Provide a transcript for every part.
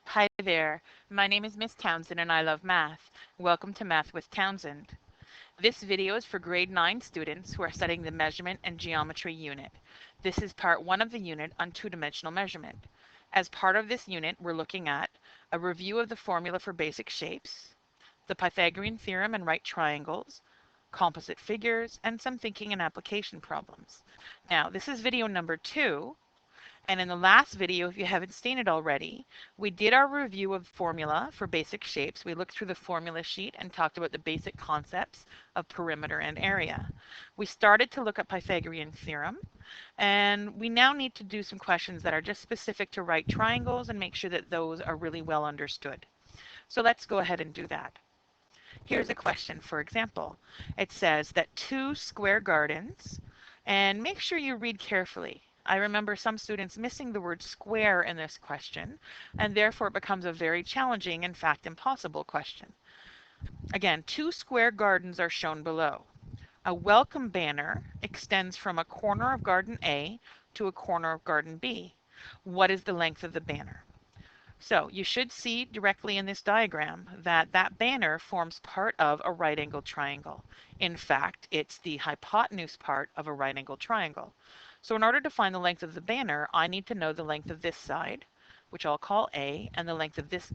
Hi there, my name is Miss Townsend and I love math. Welcome to Math with Townsend. This video is for grade 9 students who are studying the measurement and geometry unit. This is part 1 of the unit on two-dimensional measurement. As part of this unit, we're looking at a review of the formula for basic shapes, the Pythagorean theorem and right triangles, composite figures, and some thinking and application problems. Now, this is video number 2. And in the last video, if you haven't seen it already, we did our review of formula for basic shapes. We looked through the formula sheet and talked about the basic concepts of perimeter and area. We started to look at Pythagorean theorem, and we now need to do some questions that are just specific to right triangles and make sure that those are really well understood. So let's go ahead and do that. Here's a question, for example. It says that two square gardens, and make sure you read carefully. I remember some students missing the word square in this question, and therefore it becomes a very challenging, in fact impossible question. Again, two square gardens are shown below. A welcome banner extends from a corner of garden A to a corner of garden B. What is the length of the banner? So you should see directly in this diagram that that banner forms part of a right angled triangle. In fact, it's the hypotenuse part of a right angled triangle. So in order to find the length of the banner, I need to know the length of this side, which I'll call A, and the length of this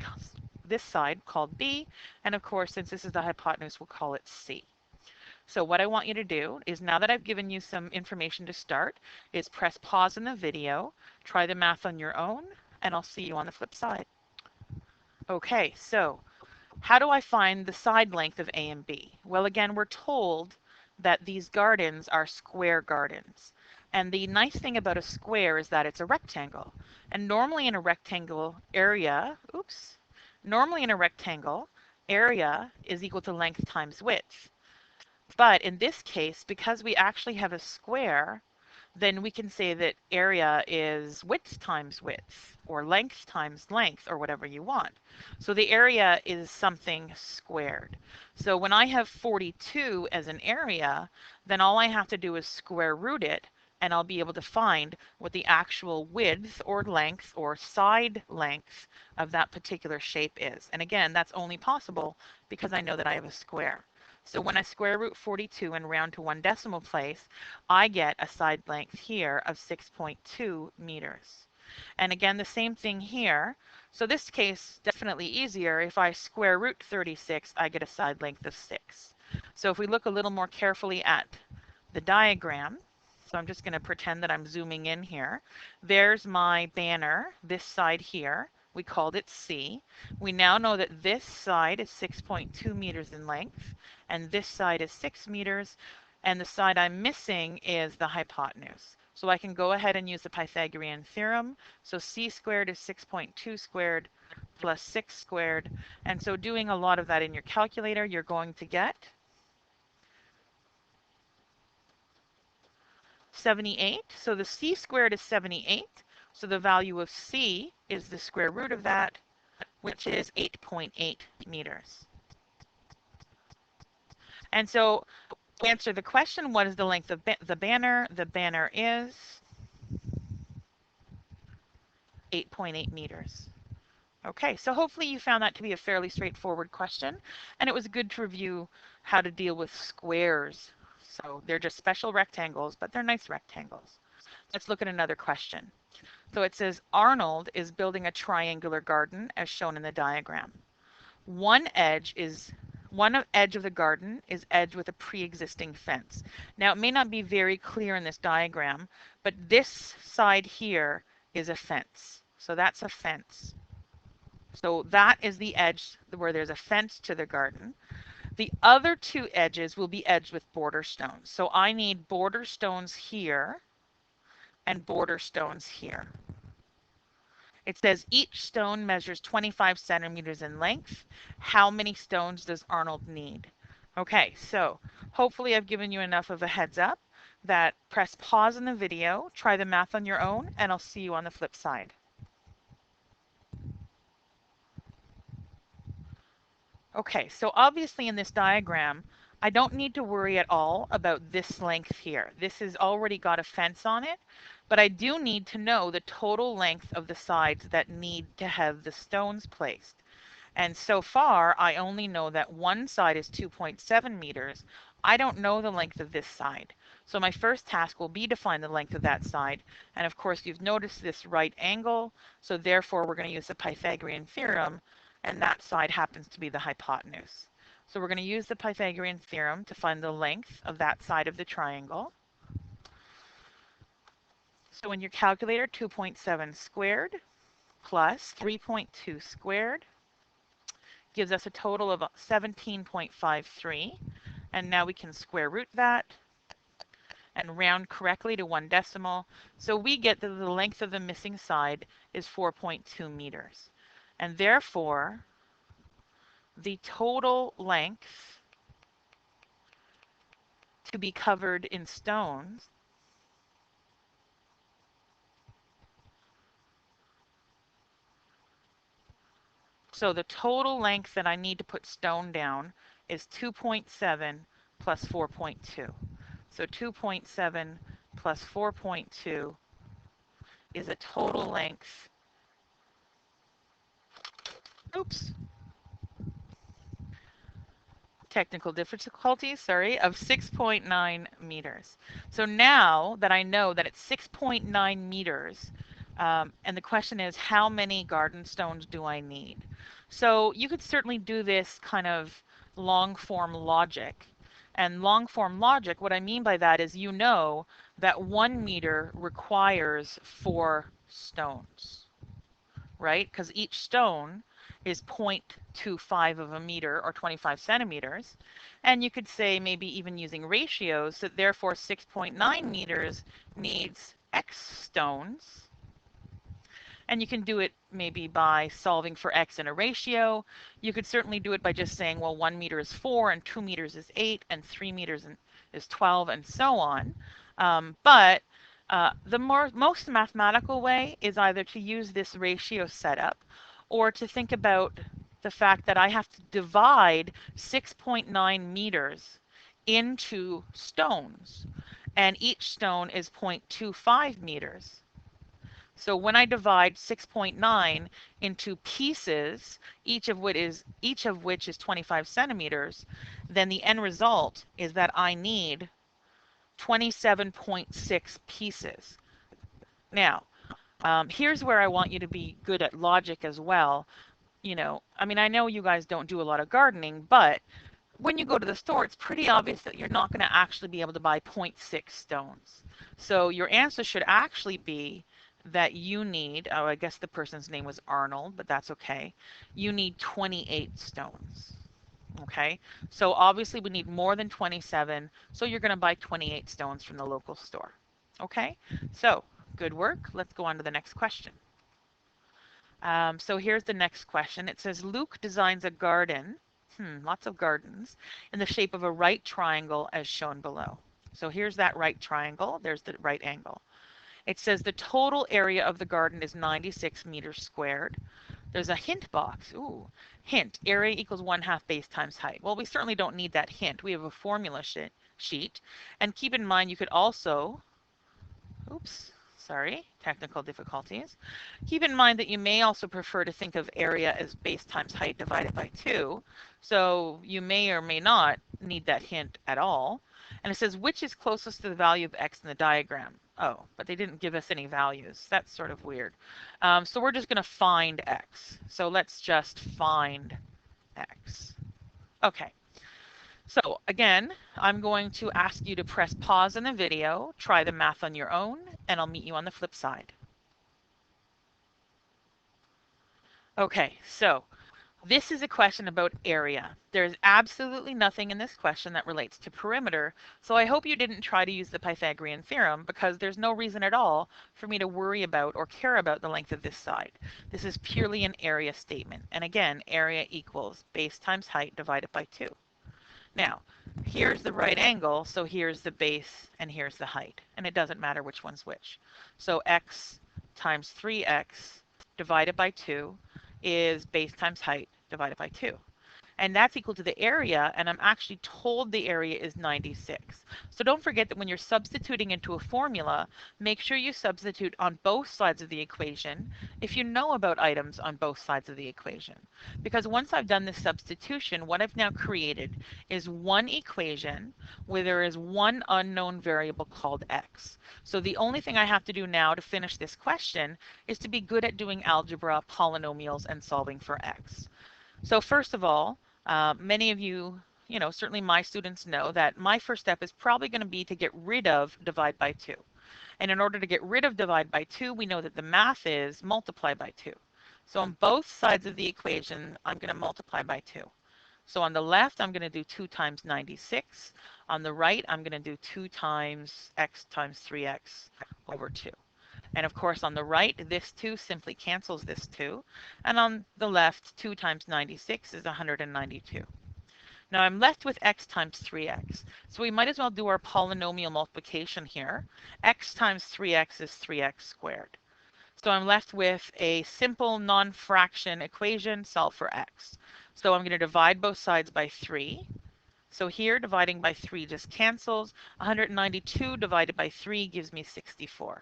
side called B, and of course, since this is the hypotenuse, we'll call it C. So what I want you to do is, now that I've given you some information to start, is press pause in the video, try the math on your own, and I'll see you on the flip side. Okay, so how do I find the side length of A and B? Well, again, we're told that these gardens are square gardens. And the nice thing about a square is that it's a rectangle. And normally in a rectangle area, area is equal to length times width. But in this case, because we actually have a square, then we can say that area is width times width, or length times length, or whatever you want. So the area is something squared. So when I have 42 as an area, then all I have to do is square root it, and I'll be able to find what the actual width or length or side length of that particular shape is. And again, that's only possible because I know that I have a square. So when I square root 42 and round to one decimal place, I get a side length here of 6.2 meters. And again, the same thing here. So this case, definitely easier. If I square root 36, I get a side length of 6. So if we look a little more carefully at the diagram, so I'm just going to pretend that I'm zooming in here. There's my banner, this side here. We called it C. We now know that this side is 6.2 meters in length, and this side is 6 meters, and the side I'm missing is the hypotenuse. So I can go ahead and use the Pythagorean theorem. So C squared is 6.2 squared plus 6 squared. And so doing a lot of that in your calculator, you're going to get 78. So the C squared is 78. So the value of C is the square root of that, which is 8.8 meters. And so to answer the question, what is the length of the banner? The banner is 8.8 meters. Okay, so hopefully you found that to be a fairly straightforward question, and it was good to review how to deal with squares. So they're just special rectangles, but they're nice rectangles. Let's look at another question. So it says Arnold is building a triangular garden as shown in the diagram. One edge of the garden is edged with a pre-existing fence. Now it may not be very clear in this diagram, but this side here is a fence. So that's a fence. So that is the edge where there's a fence to the garden. The other two edges will be edged with border stones. So I need border stones here and border stones here. It says each stone measures 25 centimeters in length. How many stones does Arnold need? Okay, so hopefully I've given you enough of a heads up that press pause in the video, try the math on your own, and I'll see you on the flip side. Okay, so obviously in this diagram, I don't need to worry at all about this length here. This has already got a fence on it. But I do need to know the total length of the sides that need to have the stones placed. And so far, I only know that one side is 2.7 meters. I don't know the length of this side. So my first task will be to find the length of that side. And of course, you've noticed this right angle. So therefore, we're going to use the Pythagorean theorem. And that side happens to be the hypotenuse. So we're going to use the Pythagorean theorem to find the length of that side of the triangle. So in your calculator, 2.7 squared plus 3.2 squared gives us a total of 17.53. And now we can square root that and round correctly to 1 decimal. So we get that the length of the missing side is 4.2 meters. And therefore, the total length to be covered in stones so the total length that I need to put stone down is 2.7 plus 4.2. So 2.7 plus 4.2 is a total length, oops, technical difficulties, sorry, of 6.9 meters. So now that I know that it's 6.9 meters, and the question is, how many garden stones do I need? So you could certainly do this kind of long form logic. And long form logic, what I mean by that is you know that 1 meter requires 4 stones, right? Because each stone is 0.25 of a meter or 25 centimeters. And you could say maybe even using ratios that therefore 6.9 meters needs X stones. And you can do it maybe by solving for X in a ratio. You could certainly do it by just saying, well, 1 meter is 4 and 2 meters is 8 and 3 meters is 12 and so on. But the most mathematical way is either to use this ratio setup or to think about the fact that I have to divide 6.9 meters into stones, and each stone is 0.25 meters. So when I divide 6.9 into pieces, each of which is 25 centimeters, then the end result is that I need 27.6 pieces. Now, here's where I want you to be good at logic as well. You know, I mean, I know you guys don't do a lot of gardening, but when you go to the store, it's pretty obvious that you're not going to actually be able to buy 0.6 stones. So your answer should actually be that you need, oh, I guess the person's name was Arnold, but that's okay. You need 28 stones. Okay, so obviously we need more than 27, so you're going to buy 28 stones from the local store. Okay, so good work. Let's go on to the next question. So here's the next question. It says Luke designs a garden, lots of gardens, in the shape of a right triangle as shown below. So here's that right triangle. There's the right angle. It says the total area of the garden is 96 meters squared. There's a hint box. Ooh, hint, area equals 1/2 base times height. Well, we certainly don't need that hint. We have a formula sheet. And keep in mind, you could also, oops, sorry, technical difficulties. Keep in mind that you may also prefer to think of area as base times height divided by 2. So you may or may not need that hint at all. And it says, which is closest to the value of x in the diagram? Oh, but they didn't give us any values. That's sort of weird. So we're just going to find x. So let's just find x. Okay. So again, I'm going to ask you to press pause in the video, try the math on your own, and I'll meet you on the flip side. Okay, so this is a question about area. There's absolutely nothing in this question that relates to perimeter, so I hope you didn't try to use the Pythagorean theorem because there's no reason at all for me to worry about or care about the length of this side. This is purely an area statement. And again, area equals base times height divided by 2. Now, here's the right angle, so here's the base and here's the height. And it doesn't matter which one's which. So x times 3x divided by 2 is base times height divided by 2. and that's equal to the area, and I'm actually told the area is 96. So don't forget that when you're substituting into a formula, make sure you substitute on both sides of the equation if you know about items on both sides of the equation. Because once I've done this substitution, what I've now created is one equation where there is one unknown variable called x. So the only thing I have to do now to finish this question is to be good at doing algebra, polynomials, and solving for x. So first of all, many of you, certainly my students know that my first step is probably going to be to get rid of divide by 2. And in order to get rid of divide by 2, we know that the math is multiply by 2. So on both sides of the equation, I'm going to multiply by 2. So on the left, I'm going to do 2 times 96. On the right, I'm going to do 2 times x times 3x over 2. And of course, on the right, this 2 simply cancels this 2. And on the left, 2 times 96 is 192. Now I'm left with x times 3x. So we might as well do our polynomial multiplication here. X times 3x is 3x squared. So I'm left with a simple non-fraction equation, solve for x. So I'm going to divide both sides by 3. So here, dividing by 3 just cancels. 192 divided by 3 gives me 64.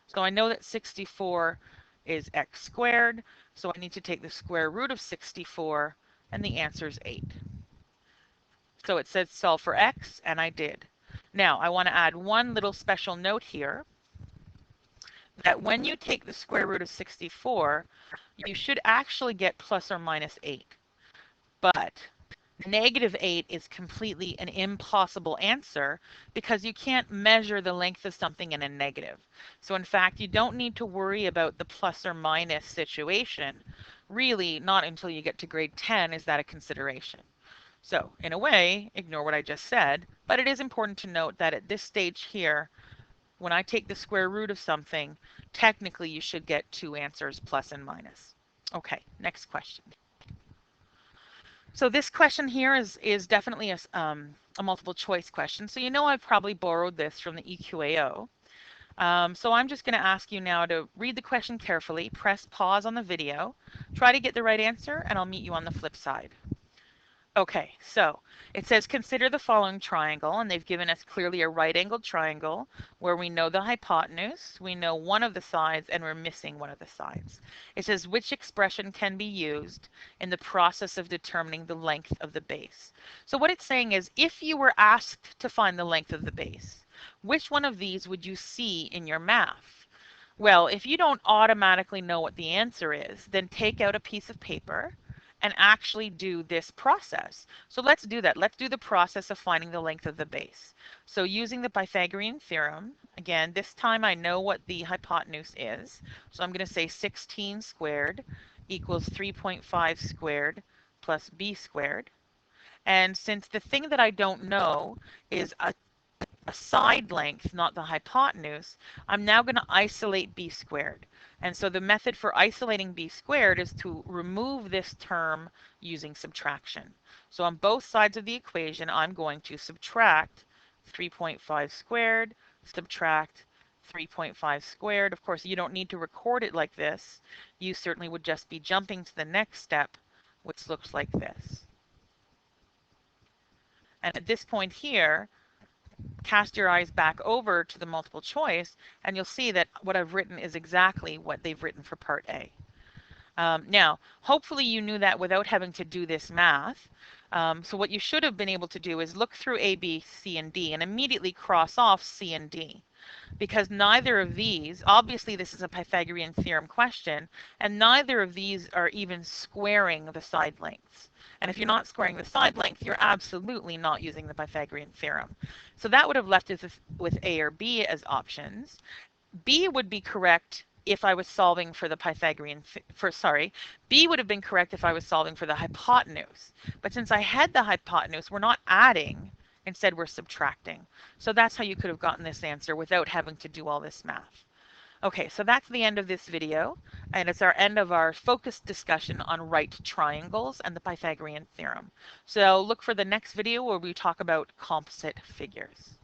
So I know that 64 is x squared, so I need to take the square root of 64, and the answer is 8. So it says solve for x, and I did. Now, I want to add one little special note here, that when you take the square root of 64, you should actually get plus or minus 8. But negative 8 is completely an impossible answer because you can't measure the length of something in a negative. So in fact, you don't need to worry about the plus or minus situation. Really, not until you get to grade 10 is that a consideration. So in a way, ignore what I just said, but it is important to note that at this stage here, when I take the square root of something, technically you should get 2 answers, plus and minus. Okay, next question. So this question here is definitely a multiple choice question. So you know I've probably borrowed this from the EQAO. So I'm just going to ask you now to read the question carefully, press pause on the video, try to get the right answer, and I'll meet you on the flip side. Okay, so it says consider the following triangle, and they've given us clearly a right-angled triangle where we know the hypotenuse, we know one of the sides, and we're missing one of the sides. It says which expression can be used in the process of determining the length of the base. So what it's saying is if you were asked to find the length of the base, which one of these would you see in your math? Well, if you don't automatically know what the answer is, then take out a piece of paper and actually do this process. So let's do that. Let's do the process of finding the length of the base. So using the Pythagorean Theorem, again, this time I know what the hypotenuse is. So I'm going to say 16 squared equals 3.5 squared plus b squared. And since the thing that I don't know is a side length, not the hypotenuse, I'm now going to isolate b squared. And so the method for isolating b squared is to remove this term using subtraction. So on both sides of the equation, I'm going to subtract 3.5 squared, subtract 3.5 squared. Of course, you don't need to record it like this. You certainly would just be jumping to the next step, which looks like this. And at this point here, cast your eyes back over to the multiple choice, and you'll see that what I've written is exactly what they've written for part A. Now, hopefully you knew that without having to do this math. So what you should have been able to do is look through A, B, C, and D and immediately cross off C and D. Because neither of these, obviously this is a Pythagorean theorem question, and neither of these are even squaring the side lengths. And if you're not squaring the side length, you're absolutely not using the Pythagorean theorem. So that would have left us with A or B as options. B would be correct if I was solving for the B would have been correct if I was solving for the hypotenuse. But since I had the hypotenuse, we're not adding, instead we're subtracting. So that's how you could have gotten this answer without having to do all this math. Okay, so that's the end of this video, and it's our end of our focused discussion on right triangles and the Pythagorean theorem. So look for the next video where we talk about composite figures.